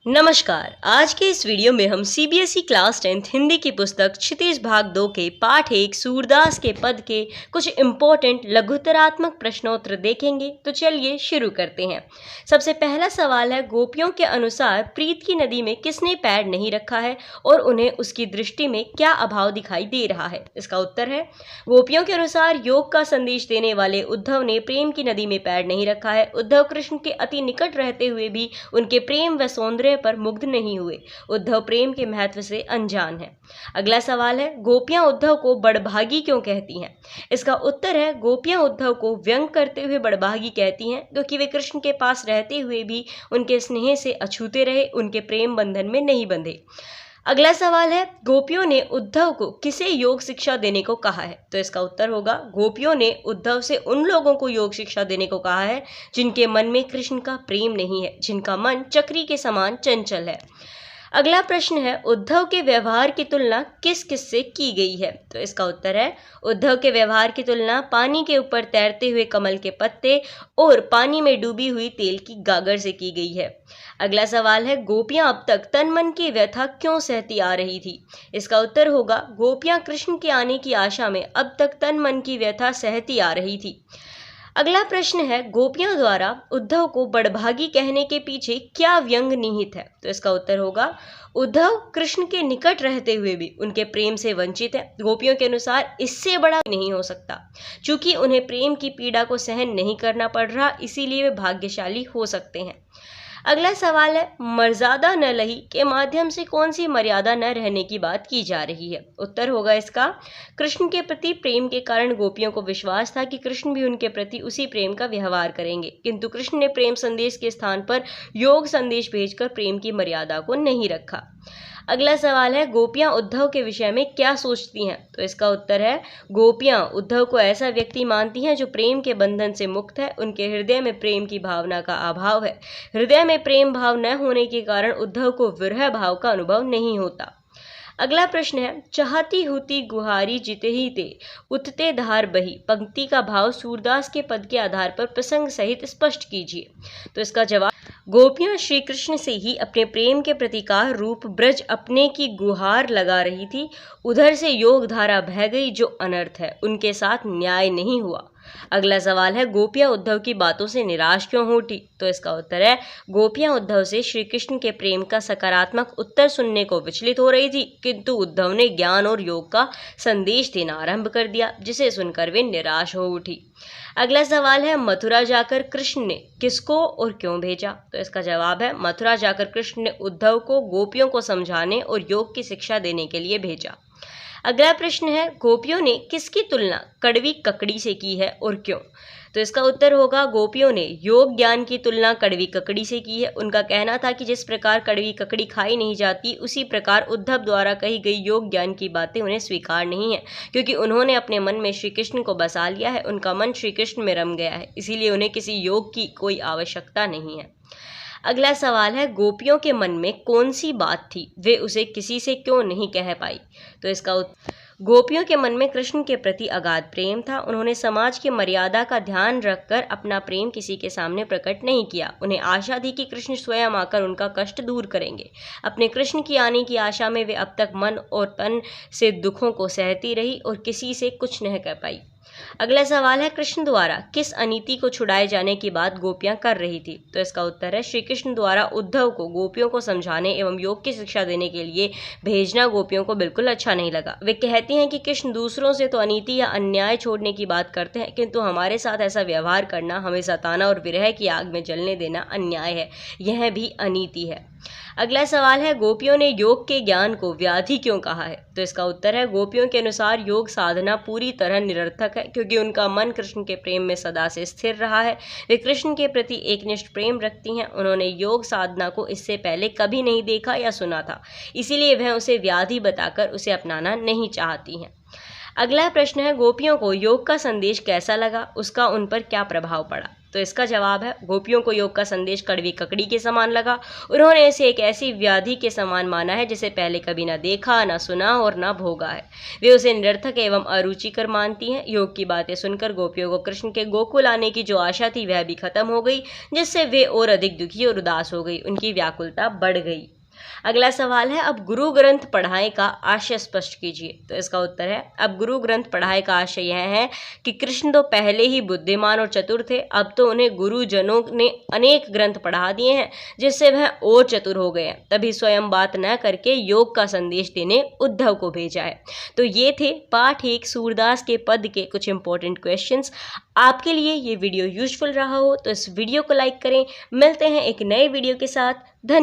नमस्कार। आज के इस वीडियो में हम सीबीएसई क्लास 10th हिंदी की पुस्तक क्षितिज भाग 2 के पाठ 1 सूरदास के पद के कुछ इम्पोर्टेंट लघुतरात्मक प्रश्नोत्तर देखेंगे। तो चलिए शुरू करते हैं। सबसे पहला सवाल है, गोपियों के अनुसार प्रीत की नदी में किसने पैर नहीं रखा है और उन्हें उसकी दृष्टि में क्या अभाव दिखाई दे रहा है। इसका उत्तर है, गोपियों के अनुसार योग का संदेश देने वाले उद्धव ने प्रेम की नदी में पैर नहीं रखा है। उद्धव कृष्ण के अति निकट रहते हुए भी उनके प्रेम व सौंदर्य पर मुग्ध नहीं हुए। उद्धव प्रेम के महत्व से अनजान है। अगला सवाल है, गोपियां उद्धव को बड़भागी क्यों कहती हैं। इसका उत्तर है, गोपियां उद्धव को व्यंग करते हुए बड़भागी कहती हैं क्योंकि वे कृष्ण के पास रहते हुए भी उनके स्नेह से अछूते रहे, उनके प्रेम बंधन में नहीं बंधे। अगला सवाल है, गोपियों ने उद्धव को किसे योग शिक्षा देने को कहा है। तो इसका उत्तर होगा, गोपियों ने उद्धव से उन लोगों को योग शिक्षा देने को कहा है जिनके मन में कृष्ण का प्रेम नहीं है, जिनका मन चक्री के समान चंचल है। अगला प्रश्न है, उद्धव के व्यवहार की तुलना किस किस से की गई है। तो इसका उत्तर है, उद्धव के व्यवहार की तुलना पानी के ऊपर तैरते हुए कमल के पत्ते और पानी में डूबी हुई तेल की गागर से की गई है। अगला सवाल है, गोपियां अब तक तन मन की व्यथा क्यों सहती आ रही थी। इसका उत्तर होगा, गोपियां कृष्ण के आने की आशा में अब तक तन मन की व्यथा सहती आ रही थी। अगला प्रश्न है, गोपियों द्वारा उद्धव को बड़भागी कहने के पीछे क्या व्यंग निहित है। तो इसका उत्तर होगा, उद्धव कृष्ण के निकट रहते हुए भी उनके प्रेम से वंचित है। गोपियों के अनुसार इससे बड़ा नहीं हो सकता। चूंकि उन्हें प्रेम की पीड़ा को सहन नहीं करना पड़ रहा, इसीलिए वे भाग्यशाली हो सकते हैं। अगला सवाल है, मर्यादा न लही के माध्यम से कौन सी मर्यादा न रहने की बात की जा रही है। उत्तर होगा इसका, कृष्ण के प्रति प्रेम के कारण गोपियों को विश्वास था कि कृष्ण भी उनके प्रति उसी प्रेम का व्यवहार करेंगे, किंतु कृष्ण ने प्रेम संदेश के स्थान पर योग संदेश भेजकर प्रेम की मर्यादा को नहीं रखा। अगला सवाल है, गोपियां उद्धव के विषय में क्या सोचती हैं। तो इसका उत्तर है, गोपियां उद्धव को ऐसा व्यक्ति मानती हैं जो प्रेम के बंधन से मुक्त है। उनके हृदय में प्रेम की भावना का अभाव है। हृदय में प्रेम भाव न होने के कारण उद्धव को विरह भाव का अनुभव नहीं होता। अगला प्रश्न है, चाहती होती गुहारी जिते ही ते उतते धार बही पंक्ति का भाव सूरदास के पद के आधार पर प्रसंग सहित स्पष्ट कीजिए। तो इसका जवाब, गोपियां श्री कृष्ण से ही अपने प्रेम के प्रतिकार रूप ब्रज अपने की गुहार लगा रही थी। उधर से योग धारा बह गई जो अनर्थ है, उनके साथ न्याय नहीं हुआ। अगला सवाल है, गोपियां उद्धव की बातों से निराश क्यों हो उठी। तो इसका उत्तर है, गोपियां उद्धव से श्री कृष्ण के प्रेम का सकारात्मक उत्तर सुनने को विचलित हो रही थी, किंतु उद्धव ने ज्ञान और योग का संदेश देना आरंभ कर दिया, जिसे सुनकर वे निराश हो उठी। अगला सवाल है, मथुरा जाकर कृष्ण ने किसको और क्यों भेजा। तो इसका जवाब है, मथुरा जाकर कृष्ण ने उद्धव को गोपियों को समझाने और योग की शिक्षा देने के लिए भेजा। अगला प्रश्न है, गोपियों ने किसकी तुलना कड़वी ककड़ी से की है और क्यों। तो इसका उत्तर होगा, गोपियों ने योग ज्ञान की तुलना कड़वी ककड़ी से की है। उनका कहना था कि जिस प्रकार कड़वी ककड़ी खाई नहीं जाती, उसी प्रकार उद्धव द्वारा कही गई योग ज्ञान की बातें उन्हें स्वीकार नहीं है, क्योंकि उन्होंने अपने मन में श्री कृष्ण को बसा लिया है। उनका मन श्री कृष्ण में रम गया है, इसीलिए उन्हें किसी योग की कोई आवश्यकता नहीं है। अगला सवाल है, गोपियों के मन में कौन सी बात थी, वे उसे किसी से क्यों नहीं कह पाई। तो इसका उत्तर, गोपियों के मन में कृष्ण के प्रति अगाध प्रेम था। उन्होंने समाज की मर्यादा का ध्यान रखकर अपना प्रेम किसी के सामने प्रकट नहीं किया। उन्हें आशा थी कि कृष्ण स्वयं आकर उनका कष्ट दूर करेंगे। अपने कृष्ण की आने की आशा में वे अब तक मन और तन से दुखों को सहती रही और किसी से कुछ नहीं कह पाई। अगला सवाल है, कृष्ण द्वारा किस अनीति को छुड़ाए जाने की बात गोपियां कर रही थी। तो इसका उत्तर है, श्री कृष्ण द्वारा उद्धव को गोपियों को समझाने एवं योग की शिक्षा देने के लिए भेजना गोपियों को बिल्कुल अच्छा नहीं लगा। वे कहती हैं कि कृष्ण दूसरों से तो अनीति या अन्याय छोड़ने की बात करते हैं, किंतु हमारे साथ ऐसा व्यवहार करना, हमें सताना और विरह की आग में जलने देना अन्याय है, यह भी अनीति है। अगला सवाल है, गोपियों ने योग के ज्ञान को व्याधि क्यों कहा है। तो इसका उत्तर है, गोपियों के अनुसार योग साधना पूरी तरह निरर्थक है, क्योंकि उनका मन कृष्ण के प्रेम में सदा से स्थिर रहा है। वे कृष्ण के प्रति एकनिष्ठ प्रेम रखती हैं। उन्होंने योग साधना को इससे पहले कभी नहीं देखा या सुना था, इसीलिए वह उसे व्याधि बताकर उसे अपनाना नहीं चाहती हैं। अगला प्रश्न है, गोपियों को योग का संदेश कैसा लगा, उसका उन पर क्या प्रभाव पड़ा। तो इसका जवाब है, गोपियों को योग का संदेश कड़वी ककड़ी के समान लगा। उन्होंने इसे एक ऐसी व्याधि के समान माना है जिसे पहले कभी ना देखा, ना सुना और ना भोगा है। वे उसे निरर्थक एवं अरुचिकर मानती हैं। योग की बातें सुनकर गोपियों को कृष्ण के गोकुल आने की जो आशा थी वह भी खत्म हो गई, जिससे वे और अधिक दुखी और उदास हो गई। उनकी व्याकुलता बढ़ गई। अगला सवाल है, अब गुरु ग्रंथ पढ़ाए का आशय स्पष्ट कीजिए। तो इसका उत्तर है, अब गुरु ग्रंथ पढ़ाए का आशय यह है कि कृष्ण तो पहले ही बुद्धिमान और चतुर थे, अब तो उन्हें गुरुजनों ने अनेक ग्रंथ पढ़ा दिए हैं जिससे वह और चतुर हो गए हैं, तभी स्वयं बात न करके योग का संदेश देने उद्धव को भेजा है। तो ये थे पाठ 1 सूरदास के पद के कुछ इंपॉर्टेंट क्वेश्चंस। आपके लिए ये वीडियो यूजफुल रहा हो तो इस वीडियो को लाइक करें। मिलते हैं एक नए वीडियो के साथ। धन्यवाद।